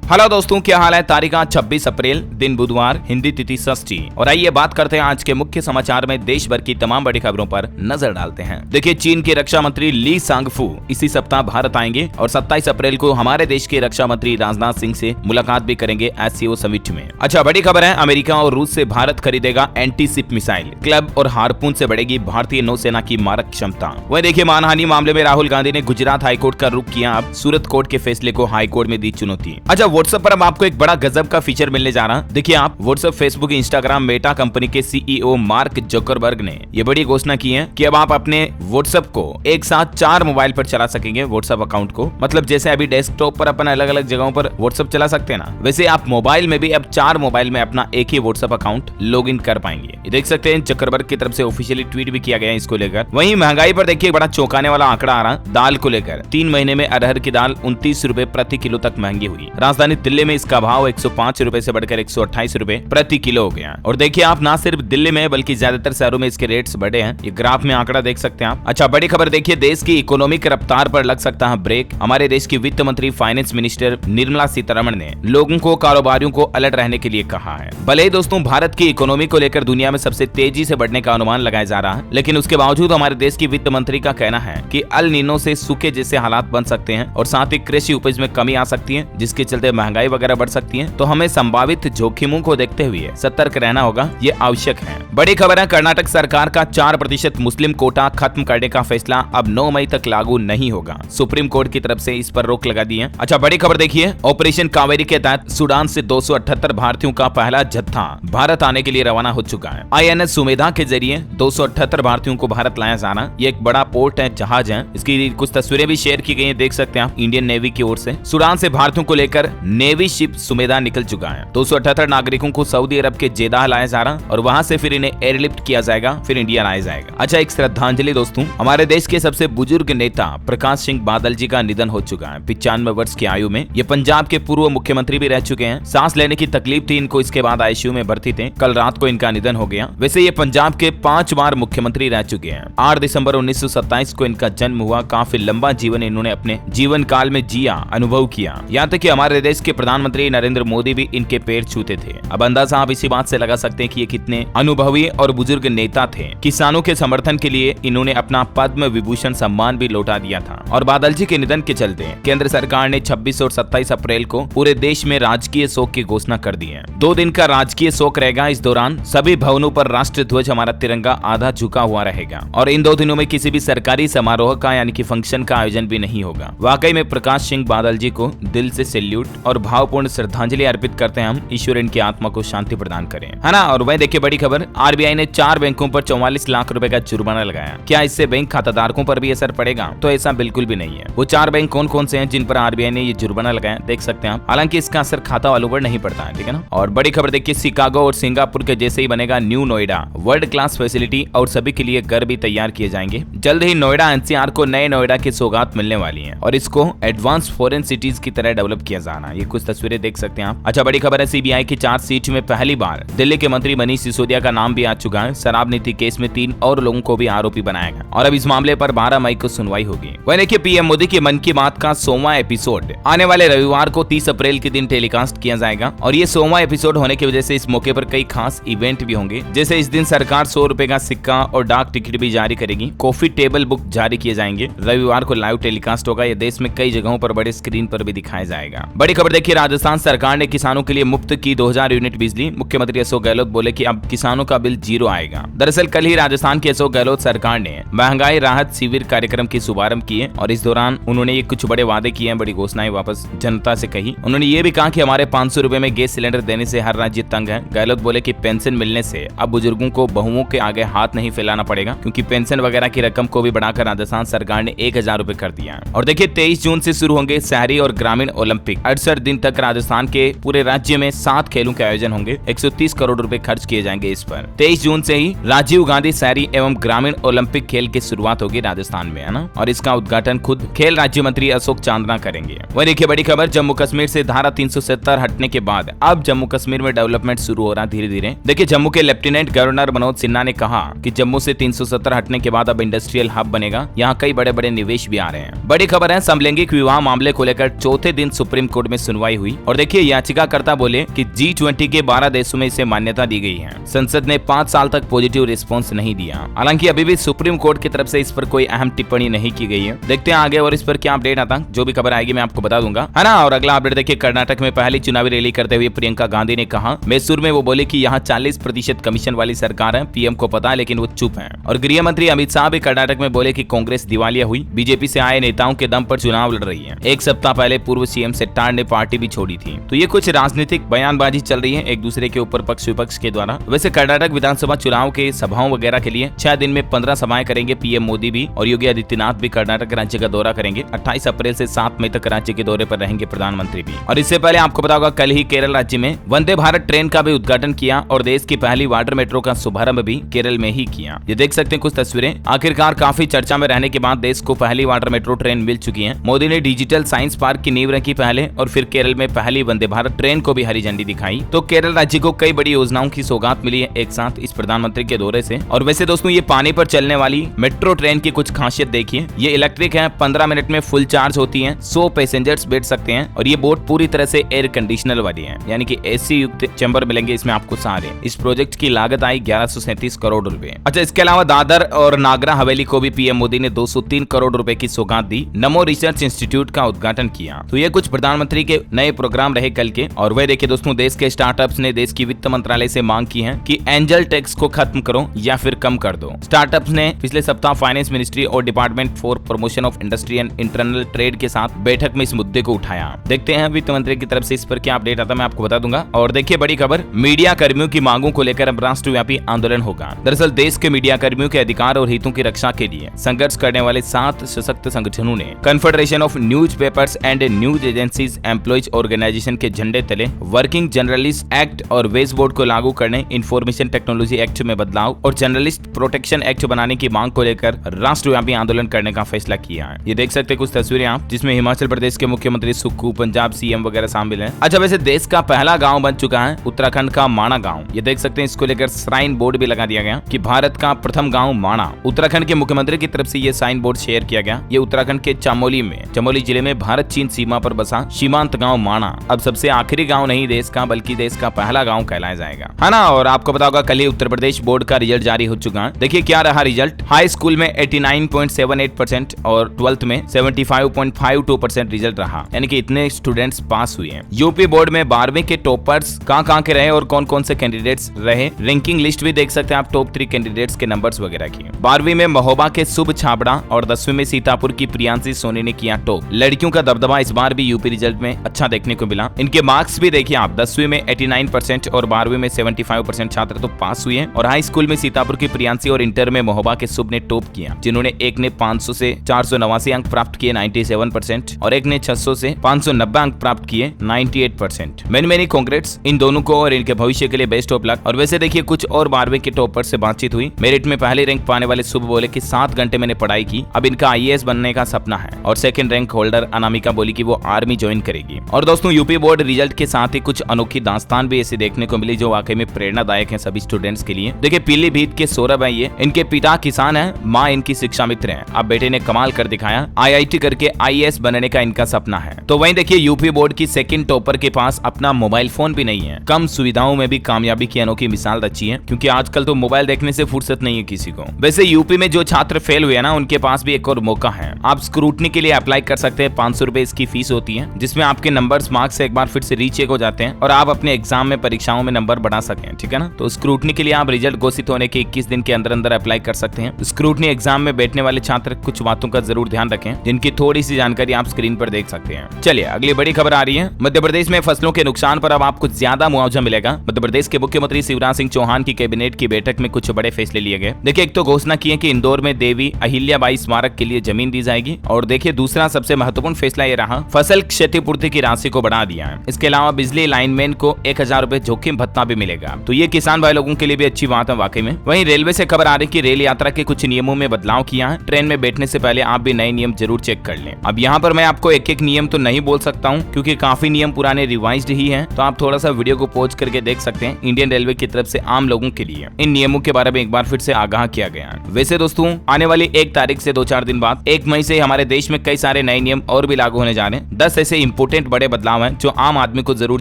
Hello दोस्तों, क्या हाल है। तारीख 26 अप्रैल, दिन बुधवार, हिंदी तिथि षष्ठी। और आइए बात करते हैं आज के मुख्य समाचार में देश भर की तमाम बड़ी खबरों पर नजर डालते हैं। देखिए, चीन के रक्षा मंत्री ली सांगफू इसी सप्ताह भारत आएंगे और 27 अप्रैल को हमारे देश के रक्षा मंत्री राजनाथ सिंह से मुलाकात भी करेंगे एससीओ समिट में। अच्छा, बड़ी खबर है, अमेरिका और रूस से भारत खरीदेगा एंटी शिप मिसाइल। क्लब और हार्पून से बढ़ेगी भारतीय नौसेना की मारक क्षमता। वह देखिए, मानहानि मामले में राहुल गांधी ने गुजरात हाईकोर्ट का रुख किया। अब सूरत कोर्ट के फैसले को हाईकोर्ट में दी चुनौती। अच्छा, व्हाट्सएप पर अब आपको एक बड़ा गजब का फीचर मिलने जा रहा है। देखिए, आप WhatsApp, Facebook, Instagram, Meta company के सीईओ मार्क जकरबर्ग ने ये बड़ी घोषणा की है कि अब आप अपने व्हाट्सएप को एक साथ 4 मोबाइल पर चला सकेंगे। व्हाट्सएप अकाउंट को, मतलब जैसे अभी डेस्कटॉप पर अपन अलग अलग जगहों पर व्हाट्सएप चला सकते हैं ना, वैसे आप मोबाइल में भी अब 4 मोबाइल में अपना एक ही व्हाट्सएप अकाउंट लॉग इन कर पाएंगे। ये देख सकते हैं, जकरबर्ग की तरफ से ऑफिशियली ट्वीट भी किया गया है इसको लेकर। वहीं महंगाई पर देखिए बड़ा चौंकाने वाला आंकड़ा आ रहा। दाल को लेकर 3 महीने में अरहर की दाल 29 रुपए प्रति किलो तक महंगी हुई। राजधानी दिल्ली में इसका भाव 105 रुपए से बढ़कर 128 रुपए प्रति किलो हो गया। और देखिए, आप ना सिर्फ दिल्ली में बल्कि ज्यादातर शहरों में इसके रेट्स बढ़े हैं। ये ग्राफ में आंकड़ा देख सकते हैं आप। अच्छा, बड़ी खबर देखिए, देश की इकोनॉमिक रफ्तार पर लग सकता है ब्रेक। हमारे देश की वित्त मंत्री फाइनेंस मिनिस्टर निर्मला सीतारमण ने लोगों को, कारोबारियों को अलर्ट रहने के लिए कहा है। भले ही दोस्तों भारत की इकोनॉमी को लेकर दुनिया में सबसे तेजी से बढ़ने का अनुमान लगाया जा रहा है, लेकिन उसके बावजूद हमारे देश की वित्त मंत्री का कहना है कि अल नीनो से सूखे जैसे हालात बन सकते हैं और साथ ही कृषि उपज में कमी आ सकती है, जिसके चलते महंगाई वगैरह बढ़ सकती है। तो हमें संभावित जोखिमों को देखते हुए सतर्क रहना होगा, ये आवश्यक है। बड़ी खबर है, कर्नाटक सरकार का 4% मुस्लिम कोटा खत्म करने का फैसला अब 9 मई तक लागू नहीं होगा। सुप्रीम कोर्ट की तरफ से इस पर रोक लगा दी है। अच्छा, बड़ी खबर देखिए, ऑपरेशन कावेरी के तहत सूडान से 278 भारतीयों का पहला जत्था भारत आने के लिए रवाना हो चुका है। INS सुमेधा के जरिए 278 भारतीयों को भारत लाया जाना। ये एक बड़ा पोर्ट है, जहाज है। इसकी कुछ तस्वीरें भी शेयर की गई है, देख सकते हैं आप, इंडियन नेवी की ओर से। सूडान से भारतीयों को लेकर नेवी शिप सुमेधा निकल चुका है। 278 नागरिकों को सऊदी अरब के जेदाह लाया जा रहा और वहां से फिर इन्हें एयरलिफ्ट किया जाएगा, फिर इंडिया लाया जाएगा। अच्छा, एक श्रद्धांजलि दोस्तों, हमारे देश के सबसे बुजुर्ग नेता प्रकाश सिंह बादल जी का निधन हो चुका है 95 वर्ष की आयु में। ये पंजाब के पूर्व मुख्यमंत्री भी रह चुके हैं। सांस लेने की तकलीफ थी इनको, इसके बाद आईसीयू में भर्ती थे। कल रात को इनका निधन हो गया। वैसे ये पंजाब के 5 बार मुख्यमंत्री रह चुके हैं। 8 दिसंबर 1927 को इनका जन्म हुआ। काफी लंबा जीवन इन्होंने अपने जीवन काल में जिया, अनुभव किया। यहाँ तक कि हमारे देश के प्रधानमंत्री नरेंद्र मोदी भी इनके पैर छूते थे। अब अंदाजा आप इसी बात से लगा सकते हैं कि ये कितने अनुभवी और बुजुर्ग नेता थे। किसानों के समर्थन के लिए इन्होंने अपना पद्म विभूषण सम्मान भी लौटा दिया था। और बादल जी के निधन के चलते केंद्र सरकार ने 26 और 27 अप्रैल को पूरे देश में राजकीय शोक की घोषणा कर दी है। 2 दिन का राजकीय शोक रहेगा। इस दौरान सभी भवनों पर राष्ट्र ध्वज, हमारा तिरंगा, आधा झुका हुआ रहेगा। और इन 2 दिनों में किसी भी सरकारी समारोह का यानी कि फंक्शन का आयोजन भी नहीं होगा। वाकई में प्रकाश सिंह बादल जी को दिल से सैल्यूट और भावपूर्ण श्रद्धांजलि अर्पित करते हैं हम। ईश्वर इनकी आत्मा को शांति प्रदान करें, है ना। और वह देखिए, बड़ी खबर, RBI ने 4 बैंकों पर 44 लाख रुपए का जुर्माना लगाया। क्या इससे बैंक खाताधारकों पर भी असर पड़ेगा? तो ऐसा बिल्कुल भी नहीं है। वो 4 बैंक कौन कौन से हैं जिन पर RBI ने ये जुर्माना लगाया, देख सकते हैं आप। हालांकि इसका असर खाता वालों पर नहीं पड़ता है, ठीक है ना। और बड़ी खबर देखिए, शिकागो और सिंगापुर के जैसे ही बनेगा new Noida. World class facility और सभी के लिए घर भी तैयार किए जाएंगे। जल्द ही नोएडा NCR को नए नोएडा की सौगात मिलने वाली है और इसको एडवांस फॉरेन सिटीज की तरह डेवलप किया जाना। ये कुछ तस्वीरें देख सकते हैं आप। अच्छा, बड़ी खबर है, CBI की चार्जशीट में पहली बार दिल्ली के मंत्री मनीष सिसोदिया का नाम भी आ चुका है। शराब नीति केस में 3 और लोगों को भी आरोपी बनाया गया और अब इस मामले पर 12 मई को सुनवाई होगी। वह देखिए, PM मोदी की मन की बात का 100वां एपिसोड आने वाले रविवार को 30 अप्रैल के दिन टेलीकास्ट किया जाएगा। और ये 100वां एपिसोड होने की वजह से इस मौके पर कई खास इवेंट भी होंगे। जैसे इस दिन सरकार 100 रुपए का सिक्का और डाक टिकट भी जारी करेगी। कॉफी टेबल बुक जारी किए जाएंगे। रविवार को लाइव टेलीकास्ट होगा। ये देश में कई जगहों पर बड़े स्क्रीन पर भी दिखाया जाएगा। बड़ी खबर देखिए, राजस्थान सरकार ने किसानों के लिए मुफ्त की 2000 यूनिट बिजली। मुख्यमंत्री अशोक गहलोत बोले कि अब किसानों का बिल 0 आएगा। दरअसल कल ही राजस्थान की अशोक गहलोत सरकार ने महंगाई राहत शिविर कार्यक्रम की शुभारंभ किए और इस दौरान उन्होंने ये कुछ बड़े वादे किए हैं, बड़ी घोषणाएं वापस जनता से कही। उन्होंने ये भी कहा कि हमारे 500 रुपए में गैस सिलेंडर देने से हर राज्य तंग है। गहलोत बोले कि पेंशन मिलने से अब बुजुर्गों को बहुओं के आगे हाथ नहीं फैलाना पड़ेगा, क्योंकि पेंशन वगैरह की रकम को भी बढ़ाकर राजस्थान सरकार ने 1000 रुपए कर दिया। और देखिए, 23 जून से शुरू होंगे शहरी और ग्रामीण ओलंपिक। 68 दिन तक राजस्थान के पूरे राज्य में 7 खेलों के आयोजन होंगे। 130 करोड़ रुपए खर्च किए जाएंगे इस पर। 23 जून से ही राजीव गांधी शहरी एवं ग्रामीण ओलंपिक खेल की शुरुआत होगी राजस्थान में, है ना। और इसका उद्घाटन खुद खेल राज्य मंत्री अशोक चांदना करेंगे। वही देखिए, बड़ी खबर, जम्मू कश्मीर से धारा 370 हटने के बाद अब जम्मू कश्मीर में डेवलपमेंट शुरू हो रहा है धीरे धीरे। देखिए, जम्मू के लेफ्टिनेंट गवर्नर मनोज सिन्हा ने कहा कि जम्मू से 370 हटने के बाद अब इंडस्ट्रियल हब बनेगा। यहाँ कई बड़े बड़े निवेश भी आ रहे हैं। बड़ी खबर है, समलैंगिक विवाह मामले को लेकर चौथे दिन सुप्रीम कोर्ट में सुनवाई हुई और देखिए याचिकाकर्ता बोले कि G20 के 12 देशों में इसे मान्यता दी गई है। संसद ने 5 साल तक पॉजिटिव रिस्पॉन्स नहीं दिया। हालांकि अभी भी सुप्रीम कोर्ट की तरफ से इस पर कोई अहम टिप्पणी नहीं की गई है। देखते हैं आगे और इस पर क्या अपडेट आता, जो भी खबर आएगी मैं आपको बता दूंगा, है ना। और अगला अपडेट देखिए, कर्नाटक में पहली चुनावी रैली करते हुए प्रियंका गांधी ने कहा, मैसूर में वो बोले कि यहाँ 40% कमीशन वाली सरकार है, पीएम को पता है लेकिन वो चुप है। और गृह मंत्री अमित शाह भी कर्नाटक में बोले कि कांग्रेस दिवालिया हुई, बीजेपी से आए नेताओं के दम पर चुनाव लड़ रही है। एक सप्ताह पहले पूर्व सीएम शेट्टार ने पार्टी भी छोड़ी थी। तो ये कुछ राजनीतिक बयानबाजी चल रही है एक दूसरे के ऊपर पक्ष विपक्ष के द्वारा। वैसे कर्नाटक विधानसभा चुनाव के सभाओं वगैरह के लिए 6 दिन में 15 सभाएं करेंगे पीएम मोदी भी, और योगी आदित्यनाथ भी कर्नाटक राज्य का दौरा करेंगे। 28 अप्रैल से 7 मई तक राज्य के दौरे पर रहेंगे प्रधानमंत्री भी। और इससे पहले आपको पता होगा कल ही केरल राज्य में वंदे भारत ट्रेन का भी उद्घाटन किया और देश की पहली वाटर मेट्रो का शुभारंभ भी केरल में ही किया। ये देख सकते हैं कुछ तस्वीरें। आखिरकार काफी चर्चा में रहने के बाद देश को पहली वाटर मेट्रो ट्रेन मिल चुकी है। मोदी ने डिजिटल साइंस पार्क की नींव रखी पहले, और फिर केरल में पहली वंदे भारत ट्रेन को भी हरी झंडी दिखाई। तो केरल राज्य को कई बड़ी योजनाओं की सौगात मिली है एक साथ इस प्रधानमंत्री के दौरे से। और वैसे दोस्तों ये पानी पर चलने वाली मेट्रो ट्रेन की कुछ खासियत देखिए, ये इलेक्ट्रिक है, 15 मिनट में फुल चार्ज होती है, 100 पैसेंजर्स बैठ सकते हैं, और ये बोट पूरी तरह से एयर कंडीशनर वाली है, यानी कि एसी युक्त चैम्बर मिलेंगे इसमें आपको सारे। इस प्रोजेक्ट की लागत आई 1137 करोड़ रुपए। अच्छा, इसके अलावा दादर और नागरा हवेली को भी पीएम मोदी ने 203 करोड़ रुपए की सौगात दी। नमो रिसर्च इंस्टीट्यूट का उद्घाटन किया। तो ये कुछ प्रधानमंत्री के नए प्रोग्राम रहे कल के। और वह देखिए दोस्तों, देश के स्टार्टअप्स ने देश की वित्त मंत्रालय से मांग की है कि एंजल टैक्स को खत्म करो या फिर कम कर दो। स्टार्टअप्स ने पिछले सप्ताह फाइनेंस मिनिस्ट्री और department for promotion of industry and internal trade के साथ बैठक में इस मुद्दे को उठाया। देखते हैं वित्त मंत्री की तरफ से इस पर क्या अपडेट आता, मैं आपको बता दूंगा। और देखिए बड़ी खबर, मीडिया कर्मियों की मांगों को लेकर अब राष्ट्रव्यापी आंदोलन होगा। दरअसल देश के मीडिया कर्मियों के अधिकार और हितों की रक्षा के लिए संघर्ष करने वाले 7 सशक्त संगठनों ने confederation of news papers and news agencies employees organisation के झंडे तले वर्किंग जर्नलिस्ट एक्ट और वेज बोर्ड को लागू करने, इंफॉर्मेशन टेक्नोलॉजी एक्ट में बदलाव और जर्नलिस्ट प्रोटेक्शन एक्ट बनाने की मांग को लेकर राष्ट्रव्यापी आंदोलन करने का फैसला किया है। ये देख सकते हैं कुछ तस्वीरें आप, जिसमें हिमाचल प्रदेश के मुख्यमंत्री सुक्खू, पंजाब सीएम वगैरह शामिल हैं। अच्छा, वैसे देश का पहला गांव बन चुका है उत्तराखंड का माणा गांव। ये देख सकते हैं, इसको लेकर श्राइन बोर्ड भी लगा दिया गया कि भारत का प्रथम गांव माणा। उत्तराखंड के मुख्यमंत्री की तरफ से ये साइन बोर्ड शेयर किया गया। ये उत्तराखंड के चमोली जिले में भारत चीन सीमा पर बसा सीमांत गांव माणा अब सबसे आखिरी गांव नहीं देश का, बल्कि देश का पहला गांव कहलाया जाएगा, है ना। और आपको पता होगा कल ही उत्तर प्रदेश बोर्ड का रिजल्ट जारी हो चुका है। देखिए क्या रहा रिजल्ट। हाई स्कूल में 89.78% और 12th में 75.52% रिजल्ट रहा, यानी कि इतने स्टूडेंट्स पास हुए हैं। यूपी बोर्ड में 12वीं के टॉपर्स कहां के रहे और कौन कौन से कैंडिडेट्स रहे, रैंकिंग लिस्ट भी देख सकते हैं आप, टॉप 3 कैंडिडेट्स के नंबर्स वगैरह की। 12वीं में महोबा के शुभ छाबड़ा और 10वीं में सीतापुर की प्रियांशी सोनी ने किया टॉप। लड़कियों का दबदबा इस बार भी यूपी रिजल्ट में अच्छा देखने को मिला। इनके मार्क्स भी देखिए आप, 10वीं में 89% और 12वीं में 75% छात्र तो पास हुए हैं। और हाई स्कूल में सीतापुर की प्रियांशी और इंटर में महोबा के शुभ ने टॉप किया, जिन्होंने एक ने 500 से 489 अंक प्राप्त किए 97% और एक ने 600 से 590 अंक प्राप्त किए 98%। मेनी कांग्रेट्स इन दोनों को और इनके भविष्य के लिए बेस्ट ऑफ लक। और वैसे देखिए कुछ और 12वीं के टॉपर से बातचीत हुई। मेरिट में पहले रैंक पाने वाले शुभ बोले कि 7 घंटे मैंने पढ़ाई की, अब इनका IAS बनने का सपना है। और सेकंड रैंक होल्डर अनामिका बोली कि वो आर्मी ज्वाइन करेगी। और दोस्तों यूपी बोर्ड रिजल्ट के साथ ही कुछ अनोखी दास्तान भी ऐसे देखने को मिली जो वाकई में प्रेरणादायक है सभी स्टूडेंट्स के लिए। देखिए पीलीभीत के सौरभ है ये, इनके पिता किसान है, माँ इनकी शिक्षा मित्र है। अब बेटे ने कमाल कर दिखाया, IIT करके IAS बनने का इनका सपना है। तो वहीं देखिए यूपी बोर्ड की सेकंड टॉपर के पास अपना मोबाइल फोन भी नहीं है, कम सुविधाओं में भी कामयाबी की अनोखी मिसाल रची है, क्योंकि आजकल तो मोबाइल देखने से फुर्सत नहीं है किसी को। वैसे यूपी में जो छात्र फेल हुए ना, उनके पास भी एक और मौका है। आप स्क्रूटनी के लिए अप्लाई कर सकते हैं, 500 रुपए इसकी फीस होती है, जिसमें आपके नंबर्स मार्क्स से एक बार फिर से रीचेक हो जाते हैं और आप अपने एग्जाम में परीक्षाओं में नंबर बढ़ा सकें, ठीक है ना। तो स्क्रूटनी के लिए आप रिजल्ट घोषित होने के 21 दिन के अंदर अंदर अप्लाई कर सकते हैं। स्क्रूटनी एग्जाम में बैठने वाले छात्र कुछ बातों का जरूर ध्यान रखें, जिनकी थोड़ी सी जानकारी आप स्क्रीन पर देख सकते हैं। चलिए अगली बड़ी खबर आ रही है। मध्य प्रदेश में फसलों के नुकसान पर अब आपको ज्यादा मुआवजा मिलेगा। मध्य प्रदेश के मुख्यमंत्री शिवराज सिंह चौहान की कैबिनेट की बैठक में कुछ बड़े फैसले लिए गए। देखिए एक तो घोषणा की है कि इंदौर में देवी अहिल्याबाई स्मारक के लिए जमीन दी जाएगी। और देखिए दूसरा सबसे महत्वपूर्ण फैसला ये रहा, फसल क्षतिपूर्ति की राशि को बढ़ा दिया है। इसके अलावा बिजली लाइनमैन को 1000 रुपए जोखिम भत्ता भी मिलेगा। तो ये किसान भाई लोगों के लिए भी अच्छी बात है वाकई में। वहीं रेलवे से खबर आ रही कि रेल यात्रा के कुछ नियमों में बदलाव किया है। ट्रेन में बैठने से पहले आप भी नए नियम जरूर चेक कर लें। अब यहाँ पर मैं आपको एक एक नियम तो नहीं बोल सकता हूँ, क्योंकि काफी नियम पुराने रिवाइज्ड ही हैं, तो आप थोड़ा सा वीडियो को पॉज करके देख सकते हैं। इंडियन रेलवे की तरफ से आम लोगों के लिए इन नियमों के बारे में एक बार फिर से आगाह किया गया है। वैसे दोस्तों आने वाली 1 तारीख से 2-4 दिन बाद 1 मई से हमारे देश में कई सारे नए नियम और भी लागू होने जा रहे हैं। 10 ऐसे इंपोर्टेंट इंपोर्टेंट बड़े बदलाव हैं जो आम आदमी को जरूर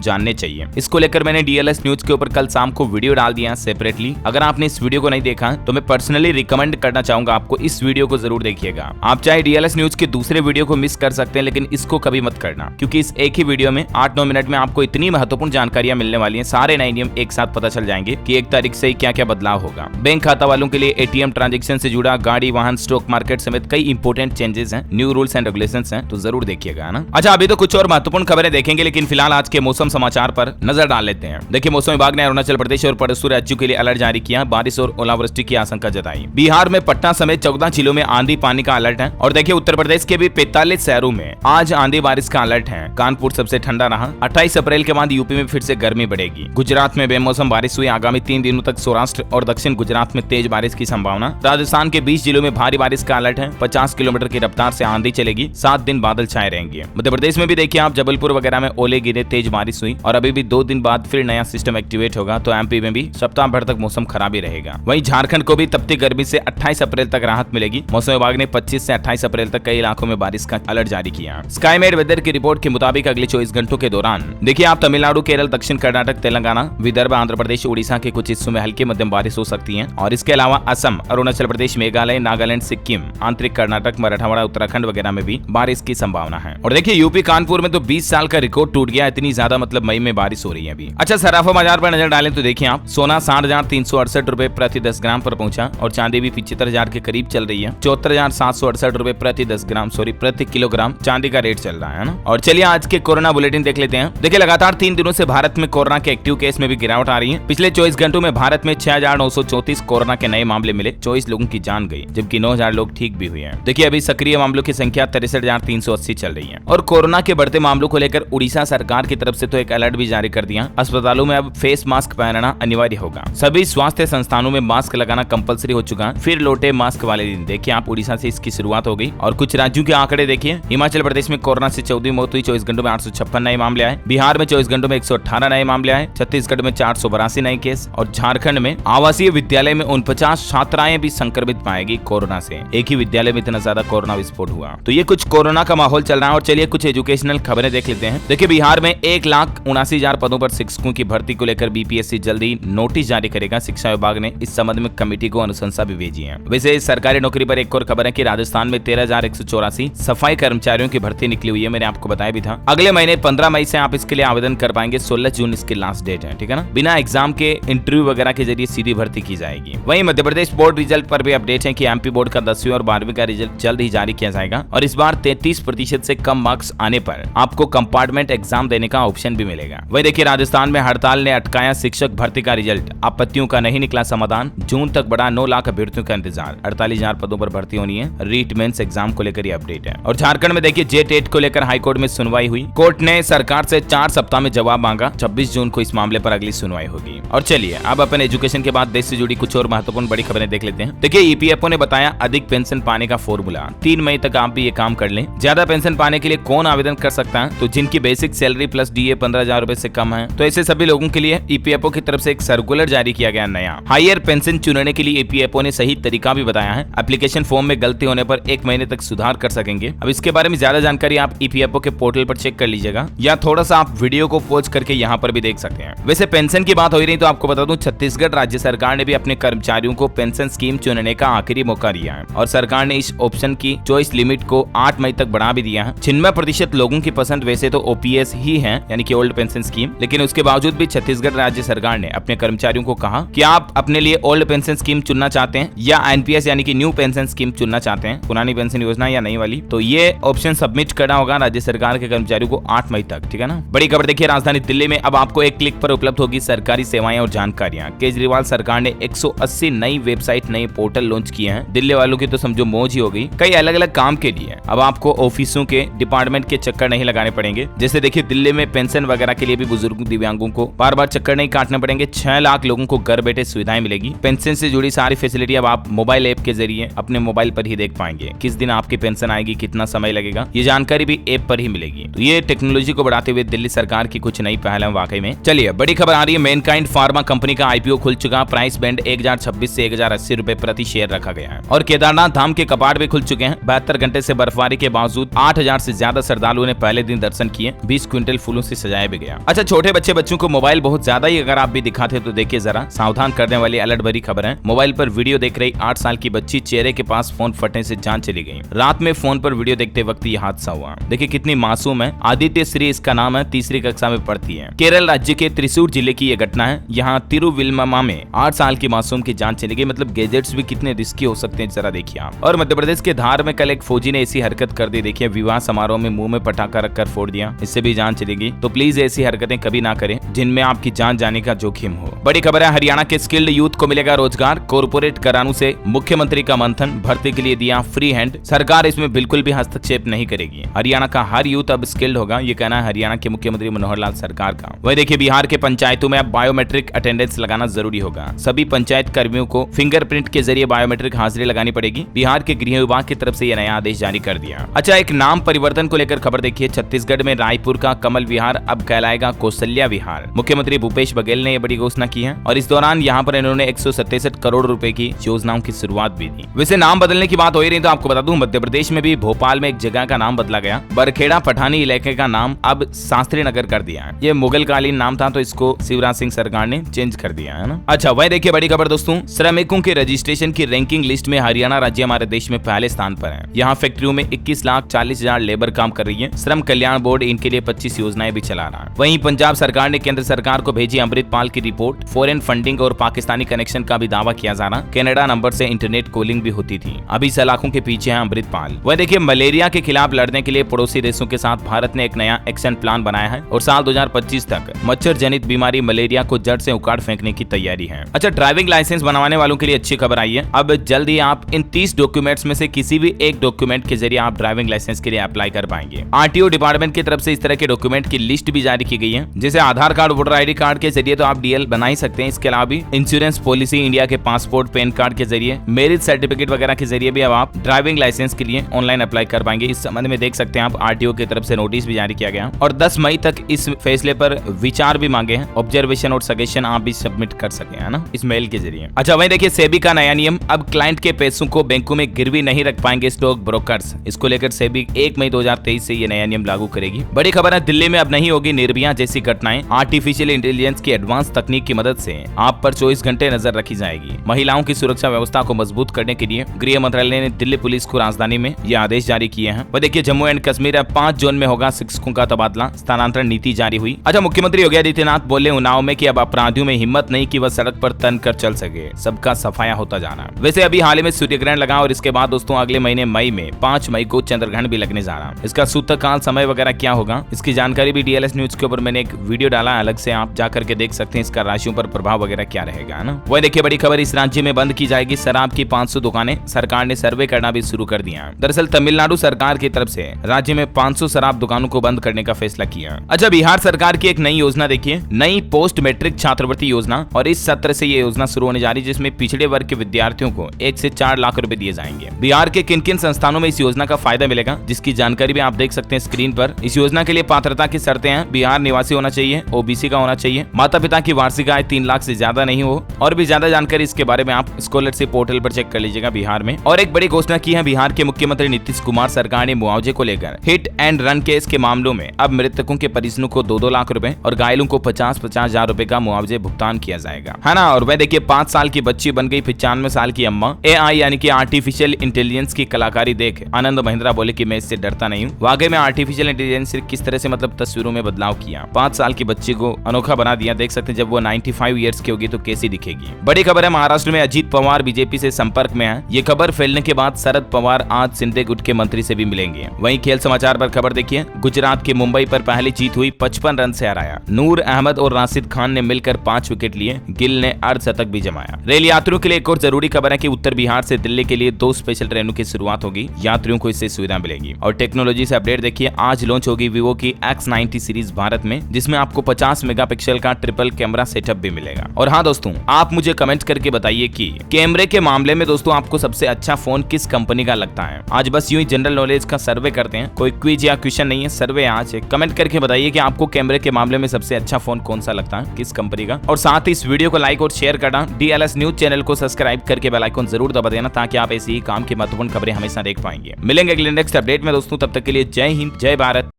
जानने चाहिए। इसको लेकर मैंने डीएलएस न्यूज के ऊपर कल शाम को वीडियो डाल दिया सेपरेटली। अगर आपने इस वीडियो को नहीं देखा तो मैं पर्सनली रिकमेंड करना चाहूंगा आपको इस वीडियो को जरूर देखिएगा। आप चाहे डीएलएस न्यूज के दूसरे वीडियो को मिस कर सकते हैं, लेकिन इसको कभी मत करना, क्योंकि इस एक ही वीडियो में 8-9 मिनट में आपको इतनी महत्वपूर्ण जानकारियां मिलने वाली हैं। सारे नए नियम एक साथ पता चल जाएंगे कि 1 तारीख से क्या क्या बदलाव होगा। बैंक खाता वालों के लिए एटीएम ट्रांजैक्शन से जुड़ा, गाड़ी वाहन स्टॉक मार्केट समेत कई इंपोर्टेंट चेंजेस हैं, न्यू रूल्स एंड रेगुलेशंस हैं, तो जरूर देखिएगा ना। अच्छा, अभी तो कुछ और महत्वपूर्ण खबरें देखेंगे, लेकिन फिलहाल आज के मौसम समाचार पर नजर डाल लेते हैं। देखिए, मौसम विभाग ने अरुणाचल प्रदेश और पड़ोसी राज्यों के लिए अलर्ट जारी किया, बारिश और ओलावृष्टि की आशंका जताई। बिहार में पटना समेत 14 जिलों में आंधी पानी का अलर्ट है। और देखिए, उत्तर प्रदेश के भी 45 शहरों में आज आंधी बारिश का अलर्ट है। कानपुर सबसे ठंडा रहा। 28 अप्रैल के बाद यूपी में फिर से गर्मी बढ़ेगी। गुजरात में बेमौसम बारिश हुई। आगामी 3 दिनों तक सौराष्ट्र और दक्षिण गुजरात में तेज बारिश की संभावना। राजस्थान के 20 जिलों में भारी बारिश का अलर्ट है। 50 किलोमीटर की रफ्तार से आंधी चलेगी। 7 दिन बादल छाए रहेंगे। मध्य प्रदेश में भी देखिए आप, जबलपुर वगैरह में ओले गिरे, तेज बारिश हुई। और अभी भी 2 दिन बाद फिर नया सिस्टम एक्टिवेट होगा, तो एमपी में भी सप्ताह भर तक मौसम खराब ही रहेगा। वहीं झारखंड को भी तपती गर्मी से 28 अप्रैल तक राहत मिलेगी। मौसम विभाग ने 25 से 28 अप्रैल तक कई इलाकों में बारिश का अलर्ट जारी किया। स्काईमेट वेदर की रिपोर्ट के मुताबिक अगले 24 घंटों के दौरान देखिए आप, तमिलनाडु, केरल, दक्षिण कर्नाटक, तेलंगाना, विदर्भ, आंध्र प्रदेश, उड़ीसा के कुछ हिस्सों में हल्की मध्यम बारिश हो सकती है। और इसके अलावा असम, अरुणाचल प्रदेश, मेघालय, नागालैंड, सिक्किम, आंतरिक कर्नाटक, मराठवाड़ा, उत्तराखंड वगैरह में भी बारिश की संभावना है। और देखिए, यूपी कानपुर में तो 20 साल का रिकॉर्ड टूट गया। इतनी ज्यादा मतलब मई में बारिश हो रही है अभी। अच्छा, सराफा बाजार पर नजर डालें तो देखिए आप, सोना 60,368 रुपए प्रति 10 ग्राम पर पहुंचा और चांदी भी 75,000 के करीब चल रही है। 74,768 रुपए प्रति 10 ग्राम प्रति किलोग्राम चांदी का रेट चल रहा है ना। और चलिए आज के कोरोना बुलेटिन देख लेते हैं। देखिए, लगातार 3 दिनों से भारत में कोरोना के एक्टिव केस में भी गिरावट आ रही है। पिछले 24 घंटों में भारत में 6,934 कोरोना के नए मामले मिले। 24 लोगों की जान गई, जबकि 9,000 लोग ठीक भी हुए हैं। देखिए, अभी सक्रिय मामलों की संख्या 63,380 चल रही है। और कोरोना के बढ़ते मामलों को लेकर उड़ीसा सरकार की तरफ से तो एक अलर्ट भी जारी कर दिया। अस्पतालों में अब फेस मास्क पहनना अनिवार्य होगा। सभी स्वास्थ्य संस्थानों में मास्क लगाना कंपलसरी हो चुका। फिर लौटे मास्क वाले दिन। देखिए आप, उड़ीसा से इसकी शुरुआत हो गई। और कुछ राज्यों के आंकड़े देखिए, हिमाचल प्रदेश में कोरोना से 14 मौत हुई। 24 घंटों में 856 नए मामले आए। बिहार में 24 घंटों में 118 नए मामले आए। छत्तीसगढ़ में 482 नए केस। और झारखंड में आवासीय विद्यालय में 49 छात्राएं भी संक्रमित पाएगी कोरोना से। एक ही विद्यालय में इतना ज्यादा कोरोना विस्फोट हुआ। तो ये कुछ कोरोना का माहौल चल रहा है। और चलिए कुछ एजुकेशनल खबरें देख लेते हैं। देखिए, बिहार में 1,79,000 पदों पर शिक्षकों की भर्ती को लेकर बीपीएससी जल्दी नोटिस जारी करेगा। शिक्षा विभाग ने इस संबंध में कमेटी को अनुशंसा भी भेजी है। वैसे सरकारी नौकरी पर एक और खबर है कि राजस्थान में 13,184 सफाई कर्मचारियों की भर्ती निकली हुई है। मैंने आपको बताया भी था। अगले महीने 15 मई से आप इसके लिए आवेदन कर पाएंगे। 16 जून इसकी लास्ट डेट है, ठीक है ना। बिना एग्जाम के इंटरव्यू वगैरह के जरिए सीधी भर्ती की जाएगी। वहीं मध्य प्रदेश बोर्ड रिजल्ट पर भी अपडेट है कि एमपी बोर्ड का 10वीं और 12वीं का रिजल्ट जल्द ही जारी किया जाएगा। और इस बार 33% से कम मार्क्स आने पर आपको कंपार्टमेंट एग्जाम देने का ऑप्शन भी मिलेगा। वही देखिए, राजस्थान में हड़ताल ने अटकाया शिक्षक भर्ती का रिजल्ट। आपत्तियों का नहीं निकला समाधान। जून तक बढ़ा 9 लाख अभ्यर्थियों का इंतजार। 48,000 पदों पर भर्ती होनी है। रीट मेंस एग्जाम को लेकर ये अपडेट है। और झारखंड में देखिए, जेटेट को लेकर हाईकोर्ट में सुनवाई हुई। कोर्ट ने सरकार से 4 सप्ताह में जवाब मांगा। 26 जून को इस मामले पर अगली सुनवाई होगी। और चलिए अब अपन एजुकेशन के बाद देश से जुड़ी कुछ और महत्वपूर्ण बड़ी खबरें देख लेते हैं। देखिए, ईपीएफओ ने बताया अधिक पेंशन पाने का फॉर्मूला। 3 मई तक आप भी ये काम कर लें। ज्यादा पेंशन पाने के लिए कौन आवेदन कर सकता है? तो जिनकी बेसिक सैलरी प्लस डीए 15,000 रुपए से कम है, तो ऐसे सभी लोगों के लिए ईपीएफओ की तरफ से एक सर्कुलर जारी किया गया नया। हायर पेंशन चुनने के लिए ईपीएफओ ने सही तरीका भी बताया है। एप्लीकेशन फॉर्म में गलती होने पर 1 महीने तक सुधार कर सकेंगे। अब इसके बारे में ज्यादा जानकारी आप ईपीएफओ के पोर्टल पर चेक कर लीजिएगा, या थोड़ा सा आप वीडियो को पॉज करके यहाँ पर भी देख सकते हैं। वैसे पेंशन की बात हो रही तो आपको बता दूं, छत्तीसगढ़ राज्य सरकार ने भी अपने कर्मचारियों को पेंशन स्कीम चुनने का आखिरी मौका दिया है। और सरकार ने इस ऑप्शन की चॉइस लिमिट को 8 मई तक बढ़ा भी दिया है। 96% लोगों की पसंद वैसे तो ओपीएस ही है, यानी कि ओल्ड पेंशन स्कीम, लेकिन उसके बावजूद भी छत्तीसगढ़ राज्य सरकार ने अपने कर्मचारियों को कहा कि आप अपने लिए ओल्ड पेंशन स्कीम चुनना चाहते हैं या एनपीएस यानी कि न्यू पेंशन स्कीम चुनना चाहते हैं, पुरानी पेंशन योजना या नई वाली, तो ये ऑप्शन सबमिट करना होगा राज्य सरकार के कर्मचारियों को 8 मई तक, ठीक है ना। बड़ी खबर देखिए, राजधानी दिल्ली में अब आपको एक क्लिक पर उपलब्ध होगी सरकारी सेवाएं और जानकारियां। केजरीवाल सरकार ने 180 नई वेबसाइट, नए पोर्टल लॉन्च किए हैं। दिल्ली वालों की तो समझो मौज ही हो गई। कई अलग अलग काम के लिए अब आपको ऑफिसों के डिपार्टमेंट के चक्कर नहीं लगाने पड़ेंगे। जैसे देखिए, दिल्ली में पेंशन वगैरह के लिए भी बुजुर्ग दिव्यांगों को बार बार चक्कर नहीं काटने पड़ेंगे। 6 लाख लोगों को घर बैठे सुविधाएं मिलेगी। पेंशन से जुड़ी सारी फैसिलिटी अब आप मोबाइल ऐप के जरिए अपने मोबाइल पर ही देख पाएंगे। किस दिन आपकी पेंशन आएगी, कितना समय लगेगा, ये जानकारी भी ऐप पर ही मिलेगी। तो ये टेक्नोलॉजी को बढ़ाते हुए दिल्ली सरकार की कुछ नई पहल है वाकई में। चलिए बड़ी खबर आ रही है, मैनकाइंड फार्मा कंपनी का आईपीओ खुल चुका। प्राइस बैंड 1026 से 1080 रुपए प्रति शेयर रखा गया है। और केदारनाथ धाम के कपाट भी खुल चुके हैं। 72 घंटे से बर्फबारी के बावजूद 8000 से ज्यादा श्रद्धालुओं ने पहले दिन दर्शन किए, 20 क्विंटल फूलों से सजाया भी गया। अच्छा, छोटे बच्चों को मोबाइल बहुत ज्यादा ही अगर आप भी दिखाते तो देखिए जरा, सावधान करने वाली अलर्ट भरी खबर है। मोबाइल पर वीडियो देख रही 8 साल की बच्ची, चेहरे के पास फोन फटने से जान चली गई। रात में फोन पर वीडियो देखते वक्त ये हादसा हुआ। देखिए कितनी मासूम है। आदित्य श्री इसका नाम है, तीसरी कक्षा में पढ़ती है। केरल राज्य के त्रिशूर जिले की यह घटना है। यहाँ तिरुविल्लमा में 8 साल की मासूम की जान चली गई। मतलब गैजेट्स भी कितने रिस्की हो सकते हैं, जरा देखिए आप। और मध्य प्रदेश के धार में कल एक फौजी ने ऐसी हरकत कर दी। देखिए, विवाह समारोह में मुंह में पटाखा रखकर फोड़ दिया, इससे भी जान चलेगी। तो प्लीज ऐसी हरकतें कभी ना करें जिनमें आपकी जान जाने का जोखिम हो। बड़ी खबर है, हरियाणा के स्किल्ड यूथ को मिलेगा रोजगार। कॉर्पोरेट करानों से मुख्यमंत्री का मंथन, भर्ती के लिए दिया फ्री हैंड। सरकार इसमें बिल्कुल भी हस्तक्षेप नहीं करेगी। हरियाणा का हर यूथ अब स्किल्ड होगा, ये कहना है हरियाणा के मुख्यमंत्री मनोहर लाल सरकार का। वही देखिए, बिहार के पंचायतों में अब बायोमेट्रिक अटेंडेंस लगाना जरूरी होगा। सभी पंचायत कर्मियों को फिंगरप्रिंट के जरिए बायोमेट्रिक हाजिरी लगानी पड़ेगी। बिहार के गृह विभाग की तरफ से यह नया आदेश जारी कर दिया। अच्छा, एक नाम परिवर्तन को लेकर खबर देखिए। छत्तीसगढ़ में रायपुर का कमल विहार अब कहलाएगा कौशल्या विहार। मुख्यमंत्री भूपेश बघेल ने यह बड़ी घोषणा की है और इस दौरान यहाँ पर इन्होंने 167 करोड़ रुपए की योजनाओं की शुरुआत भी दी। वैसे नाम बदलने की बात हो ही रही तो आपको बता दूं, मध्य प्रदेश में भी भोपाल में एक जगह का नाम बदला गया। बरखेड़ा पठानी इलाके का नाम अब शास्त्री नगर कर दिया है। ये मुगल कालीन नाम था तो इसको शिवराज सिंह सरकार ने चेंज कर दिया है ना। अच्छा, वही देखिए बड़ी खबर दोस्तों, श्रमिकों के रजिस्ट्रेशन की रैंकिंग लिस्ट में हरियाणा राज्य हमारे देश में पहले स्थान पर है। यहाँ फैक्ट्रियों में 21,40,000 लेबर काम कर रही है। श्रम कल्याण बोर्ड इनके लिए 25 योजनाएं भी चला रहा है। वहीं पंजाब सरकार ने केंद्र सरकार को भेजी अमृतपाल की रिपोर्ट। फॉरेन फंडिंग और पाकिस्तानी कनेक्शन का भी दावा किया जा रहा। कनाडा नंबर से इंटरनेट कॉलिंग भी होती थी। अभी सलाखों के पीछे है अमृतपाल। वह देखिए, मलेरिया के खिलाफ लड़ने के लिए पड़ोसी देशों के साथ भारत ने एक नया एक्शन प्लान बनाया है और साल 2025 तक मच्छर जनित बीमारी मलेरिया को जड़ से उखाड़ फेंकने की तैयारी है। अच्छा, ड्राइविंग लाइसेंस बनवाने वालों के लिए अच्छी खबर आई है। अब जल्द ही आप इन 30 डॉक्यूमेंट्स में से किसी भी एक डॉक्यूमेंट के जरिए आप ड्राइविंग लाइसेंस के लिए अप्लाई कर पाएंगे। आरटीओ डिपार्टमेंट की तरफ से इस तरह के डॉक्यूमेंट की लिस्ट भी जारी की गई है। जैसे आधार कार्ड, वोटर आईडी कार्ड के जरिए तो आप डीएल बना ही सकते हैं। इसके अलावा भी इंश्योरेंस पॉलिसी, इंडिया के पासपोर्ट, पैन कार्ड के जरिए, मैरिज सर्टिफिकेट वगैरह के जरिए भी अब आप ड्राइविंग लाइसेंस के लिए ऑनलाइन अप्लाई कर पाएंगे। इस संबंध में देख सकते हैं आप, आरटीओ की तरफ से नोटिस भी जारी किया गया और 10 मई तक इस फैसले पर विचार भी मांगे हैं। ऑब्जर्वेशन और सजेशन आप भी सबमिट कर सके, है ना, इस मेल के जरिए। अच्छा, वही देखिए, सेबी का नया नियम, अब क्लाइंट के पैसों को बैंकों में गिरवी नहीं रख पाएंगे स्टॉक ब्रोकर्स। इसको लेकर सेबी 1 मई 2023 से ये नया नियम लागू करेगी। बड़ी खबर है, दिल्ली में अब नहीं होगी निर्भया जैसी घटनाएं। आर्टिफिशियल इंटेलिजेंस की एडवांस तकनीक की मदद से आप पर 24 घंटे नजर रखी जाएगी। महिलाओं की सुरक्षा व्यवस्था को मजबूत करने के लिए गृह मंत्रालय ने दिल्ली पुलिस को राजधानी में ये आदेश जारी किए हैं। वह देखिए, जम्मू एंड कश्मीर अब 5 जोन में होगा शिक्षकों का तबादला, स्थानांतरण नीति जारी हुई। अच्छा, मुख्यमंत्री योगी आदित्यनाथ बोले उन्नाव में कि अब अपराधियों में हिम्मत नहीं कि वह सड़क पर तन कर चल सके, सबका सफाया होता जाना। वैसे अभी हाल ही में सूर्य ग्रहण लगा और इसके बाद दोस्तों अगले महीने मई में 5 मई को चंद्रग्रहण भी लगने जा रहा है। इसका सूतकाल समय वगैरह क्या होगा, इसकी जानकारी भी डीएलएस न्यूज के ऊपर मैंने एक वीडियो डाला, अलग से आप जाकर के देख सकते हैं इसका राशियों पर प्रभाव वगैरह क्या रहेगा ना। वही देखिए, बड़ी खबर, इस राज्य में बंद की जाएगी शराब की 500 दुकानें। सरकार ने सर्वे करना भी शुरू कर दिया। दरअसल तमिलनाडु सरकार की तरफ से राज्य में 500 शराब दुकानों को बंद करने का फैसला किया। अच्छा, बिहार सरकार की एक नई योजना देखिए, नई पोस्ट मैट्रिक छात्रवृत्ति योजना, और इस सत्र से ये योजना शुरू होने जा रही है जिसमें पिछड़े वर्ग के विद्यार्थियों को 1 से 4 लाख रुपए दिए जाएंगे। बिहार के किन किन संस्थानों में इस योजना का फायदा मिलेगा, जिसकी जानकारी भी आप देख सकते हैं स्क्रीन पर। इस योजना के लिए पात्रता की शर्तें हैं, बिहार निवासी होना चाहिए, ओबीसी का होना चाहिए, माता पिता की वार्षिक आय 3 लाख से ज्यादा नहीं हो। और भी ज्यादा जानकारी इसके बारे में आप स्कॉलरशिप पोर्टल पर चेक कर लीजिएगा बिहार में। और एक बड़ी घोषणा की है बिहार के मुख्यमंत्री नीतीश कुमार। सरकार ने मुआवजे को लेकर हिट एंड रन केस के मामलों में अब मृतकों के परिजनों को 2-2 लाख रुपए और घायलों को 50-50 हजार रुपए का मुआवजे भुगतान किया जाएगा, है ना। और वह देखिए, 5 साल की बच्ची बन गई 95 साल की अम्मा। AI यानी कि आर्टिफिशियल इंटेलिजेंस की कलाकारी देख आनंद महिंद्रा बोले कि मैं इससे डरता नहीं हूँ। वाकई में आर्टिफिशियल इंटेलिजेंस से किस तरह से मतलब तस्वीरों में बदलाव किया, 5 साल की बच्ची को अनोखा बना दिया। देख सकते हैं जब वो 95 ईयर्स की होगी तो कैसी दिखेगी। बड़ी खबर है, महाराष्ट्र में अजीत पवार बीजेपी से संपर्क में है। ये खबर फैलने के बाद शरद पवार आज शिंदे गुट के मंत्री से भी मिलेंगे। वहीं खेल समाचार पर खबर देखिए, गुजरात की मुंबई पर पहली जीत हुई, 55 रन से हराया। नूर अहमद और राशिद खान ने मिलकर 5 विकेट लिए, गिल ने अर्धशतक भी जमाया। रेल यात्रियों के लिए एक और जरूरी खबर है कि उत्तर बिहार से दिल्ली के लिए 2 स्पेशल ट्रेनों की शुरुआत होगी। यात्रियों को इससे सुविधा मिलेगी। और टेक्नोलॉजी से अपडेट देखिए, आज लॉन्च होगी वीवो की X90 सीरीज भारत में, जिसमें आपको 50 मेगापिक्सल का ट्रिपल कैमरा सेटअप भी मिलेगा। और हाँ दोस्तों, आप मुझे कमेंट करके बताइए कि कैमरे के मामले में दोस्तों आपको सबसे अच्छा फोन किस कंपनी का लगता है। आज बस यूं ही जनरल नॉलेज का सर्वे करते हैं, कोई क्विज या क्वेश्चन नहीं है, सर्वे आज है। कमेंट करके बताइए कि आपको कैमरे के मामले में सबसे अच्छा फोन कौन सा लगता है, किस कंपनी का। और साथ ही इस वीडियो को लाइक और शेयर करना, DLS न्यूज चैनल को सब्सक्राइब करके बेल आइकन जरूर दबा देना ताकि आप ऐसी ही काम की महत्वपूर्ण खबरें हमेशा देख पाएंगे। मिलेंगे अगले नेक्स्ट अपडेट में दोस्तों, तब तक के लिए जय हिंद, जय भारत।